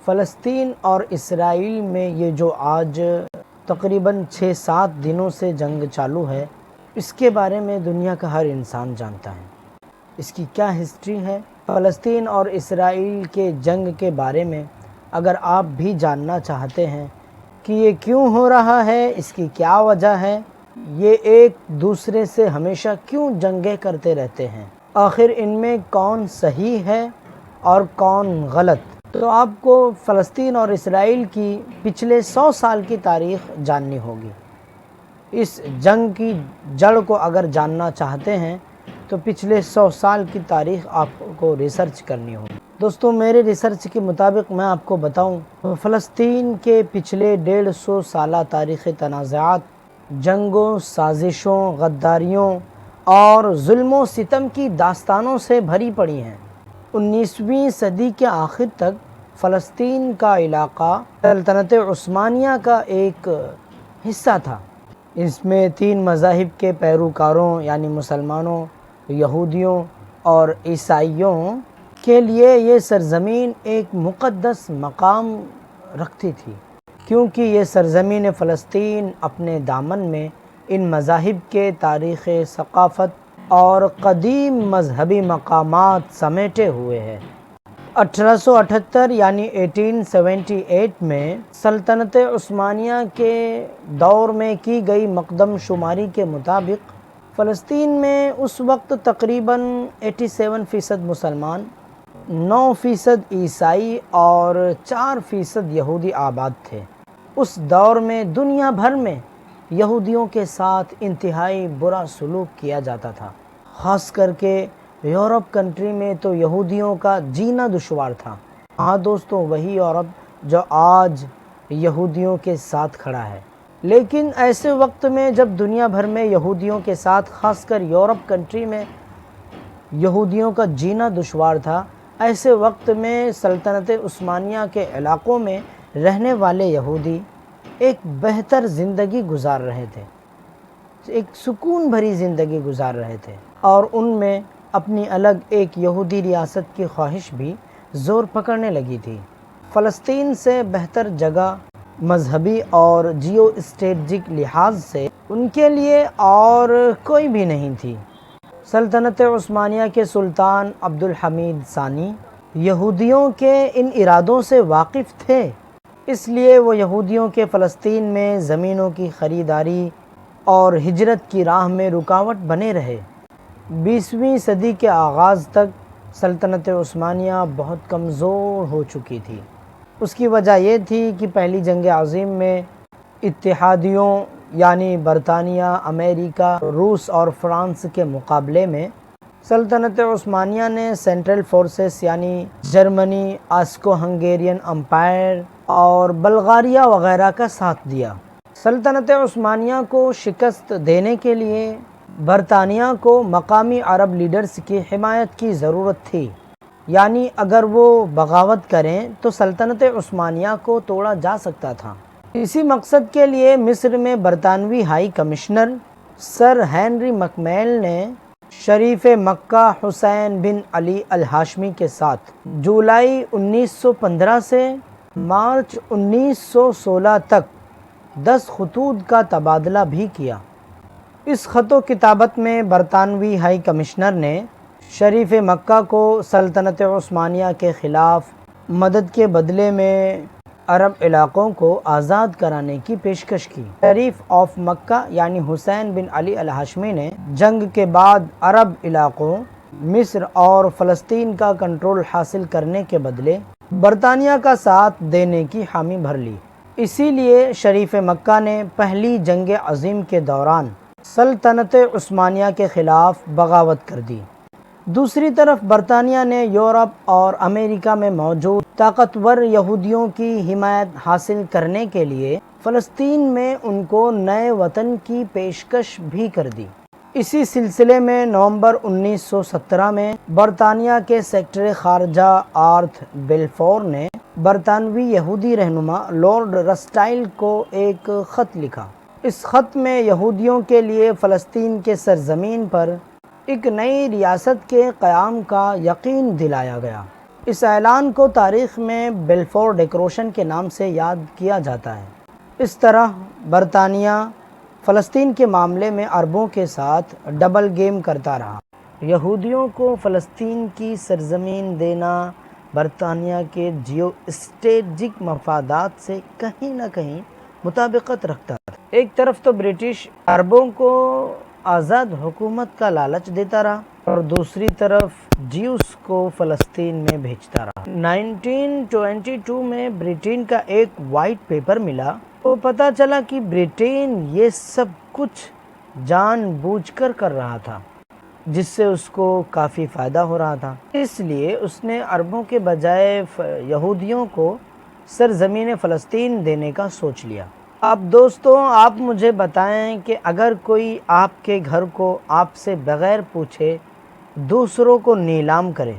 فلسطین اور اسرائیل میں یہ جو آج تقریباً 6-7 دنوں سے جنگ چالو ہے، اس کے بارے میں دنیا کا ہر انسان جانتا ہے۔ اس کی کیا ہسٹری ہے؟ فلسطین اور اسرائیل کے جنگ کے بارے میں اگر آپ بھی جاننا چاہتے ہیں کہ یہ کیوں ہو رہا ہے، اس کی کیا وجہ ہے، یہ ایک دوسرے سے ہمیشہ کیوں جنگیں کرتے رہتے ہیں، آخر ان میں کون صحیح ہے اور کون غلط، تو آپ کو فلسطین اور اسرائیل کی پچھلے 100 سال کی تاریخ جاننی ہوگی۔ اس جنگ کی جڑ کو اگر جاننا چاہتے ہیں تو پچھلے 100 سال کی تاریخ آپ کو ریسرچ کرنی ہوگی۔ دوستو، میرے ریسرچ کے مطابق میں آپ کو بتاؤں، فلسطین کے پچھلے 150 سالہ تاریخ تنازعات جنگوں، سازشوں، غداریوں اور ظلم و ستم کی داستانوں سے بھری پڑی ہیں۔ 19ویں صدی کے آخر تک فلسطین کا علاقہ سلطنت عثمانیہ کا ایک حصہ تھا۔ اس میں 3 مذاہب کے پیروکاروں یعنی مسلمانوں، یہودیوں اور عیسائیوں کے لیے یہ سرزمین ایک مقدس مقام رکھتی تھی، کیونکہ یہ سرزمین فلسطین اپنے دامن میں ان مذاہب کے تاریخ، ثقافت اور قدیم مذہبی مقامات سمیٹے ہوئے ہے۔ 1878 یعنی 1878 میں سلطنت عثمانیہ کے دور میں کی گئی مقدم شماری کے مطابق فلسطین میں اس وقت تقریباً 87% مسلمان، 9% عیسائی اور 4% یہودی آباد تھے۔ اس دور میں دنیا بھر میں یہودیوں کے ساتھ انتہائی برا سلوک کیا جاتا تھا، خاص کر کے یورپ کنٹری میں تو یہودیوں کا جینا دشوار تھا۔ ہاں دوستو، وہی یورپ جو آج یہودیوں کے ساتھ کھڑا ہے۔ لیکن ایسے وقت میں جب دنیا بھر میں یہودیوں کے ساتھ، خاص کر یورپ کنٹری میں یہودیوں کا جینا دشوار تھا، ایسے وقت میں سلطنت عثمانیہ کے علاقوں میں رہنے والے یہودی ایک بہتر زندگی گزار رہے تھے، ایک سکون بھری زندگی گزار رہے تھے، اور ان میں اپنی الگ ایک یہودی ریاست کی خواہش بھی زور پکڑنے لگی تھی۔ فلسطین سے بہتر جگہ مذہبی اور جیو اسٹریٹجک لحاظ سے ان کے لیے اور کوئی بھی نہیں تھی۔ سلطنت عثمانیہ کے سلطان عبدالحمید ثانی یہودیوں کے ان ارادوں سے واقف تھے، اس لیے وہ یہودیوں کے فلسطین میں زمینوں کی خریداری اور ہجرت کی راہ میں رکاوٹ بنے رہے۔ 20ویں صدی کے آغاز تک سلطنت عثمانیہ بہت کمزور ہو چکی تھی۔ اس کی وجہ یہ تھی کہ پہلی جنگ عظیم میں اتحادیوں یعنی برطانیہ، امریکہ، روس اور فرانس کے مقابلے میں سلطنت عثمانیہ نے سینٹرل فورسز یعنی جرمنی، آسٹرو ہنگیرین امپائر اور بلغاریہ وغیرہ کا ساتھ دیا۔ سلطنت عثمانیہ کو شکست دینے کے لیے برطانیہ کو مقامی عرب لیڈرز کی حمایت کی ضرورت تھی، یعنی اگر وہ بغاوت کریں تو سلطنت عثمانیہ کو توڑا جا سکتا تھا۔ اسی مقصد کے لیے مصر میں برطانوی ہائی کمشنر سر ہنری مکمیل نے شریف مکہ حسین بن علی الہاشمی کے ساتھ جولائی 1915 سے مارچ 1916 تک 10 خطوط کا تبادلہ بھی کیا۔ اس خط و کتابت میں برطانوی ہائی کمشنر نے شریف مکہ کو سلطنت عثمانیہ کے خلاف مدد کے بدلے میں عرب علاقوں کو آزاد کرانے کی پیشکش کی۔ شریف آف مکہ یعنی حسین بن علی الہاشمی نے جنگ کے بعد عرب علاقوں مصر اور فلسطین کا کنٹرول حاصل کرنے کے بدلے برطانیہ کا ساتھ دینے کی حامی بھر لی۔ اسی لیے شریف مکہ نے پہلی جنگ عظیم کے دوران سلطنت عثمانیہ کے خلاف بغاوت کر دی۔ دوسری طرف برطانیہ نے یورپ اور امریکہ میں موجود طاقتور یہودیوں کی حمایت حاصل کرنے کے لیے فلسطین میں ان کو نئے وطن کی پیشکش بھی کر دی۔ اسی سلسلے میں نومبر 1917 میں برطانیہ کے سیکرٹری خارجہ آرتھر بلفور نے برطانوی یہودی رہنما لارڈ رسٹائل کو ایک خط لکھا۔ اس خط میں یہودیوں کے لیے فلسطین کے سرزمین پر ایک نئی ریاست کے قیام کا یقین دلایا گیا۔ اس اعلان کو تاریخ میں بیلفور ڈکلریشن کے نام سے یاد کیا جاتا ہے۔ اس طرح برطانیہ فلسطین کے معاملے میں عربوں کے ساتھ ڈبل گیم کرتا رہا۔ یہودیوں کو فلسطین کی سرزمین دینا برطانیہ کے جیو اسٹریٹجک مفادات سے کہیں نہ کہیں مطابقت رکھتا تھا۔ ایک طرف تو برٹش عربوں کو آزاد حکومت کا لالچ دیتا رہا اور دوسری طرف جیوز کو فلسطین میں بھیجتا رہا۔ 1922 میں برٹین کا ایک وائٹ پیپر ملا تو پتہ چلا کہ برٹین یہ سب کچھ جان بوجھ کر رہا تھا، جس سے اس کو کافی فائدہ ہو رہا تھا۔ اس لیے اس نے عربوں کے بجائے یہودیوں کو سرزمین فلسطین دینے کا سوچ لیا۔ اب دوستوں آپ مجھے بتائیں کہ اگر کوئی آپ کے گھر کو آپ سے بغیر پوچھے دوسروں کو نیلام کرے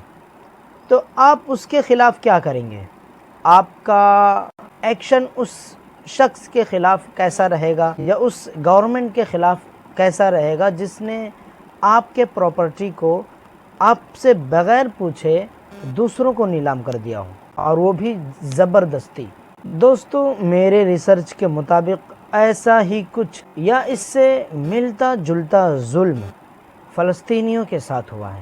تو آپ اس کے خلاف کیا کریں گے؟ آپ کا ایکشن اس شخص کے خلاف کیسا رہے گا یا اس گورنمنٹ کے خلاف کیسا رہے گا جس نے آپ کے پراپرٹی کو آپ سے بغیر پوچھے دوسروں کو نیلام کر دیا ہو، اور وہ بھی زبردستی؟ دوستو میرے ریسرچ کے مطابق ایسا ہی کچھ یا اس سے ملتا جلتا ظلم فلسطینیوں کے ساتھ ہوا ہے،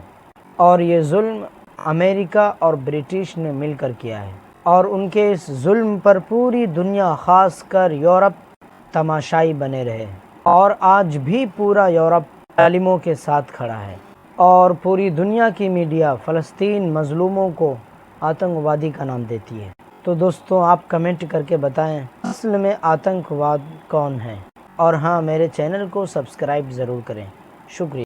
اور یہ ظلم امریکہ اور برٹش نے مل کر کیا ہے، اور ان کے اس ظلم پر پوری دنیا خاص کر یورپ تماشائی بنے رہے، اور آج بھی پورا یورپ ظالموں کے ساتھ کھڑا ہے، اور پوری دنیا کی میڈیا فلسطین مظلوموں کو آتنکوادی کا نام دیتی ہے۔ تو دوستوں آپ کمنٹ کر کے بتائیں اصل میں آتنکواد کون ہے، اور ہاں میرے چینل کو سبسکرائب ضرور کریں۔ شکریہ۔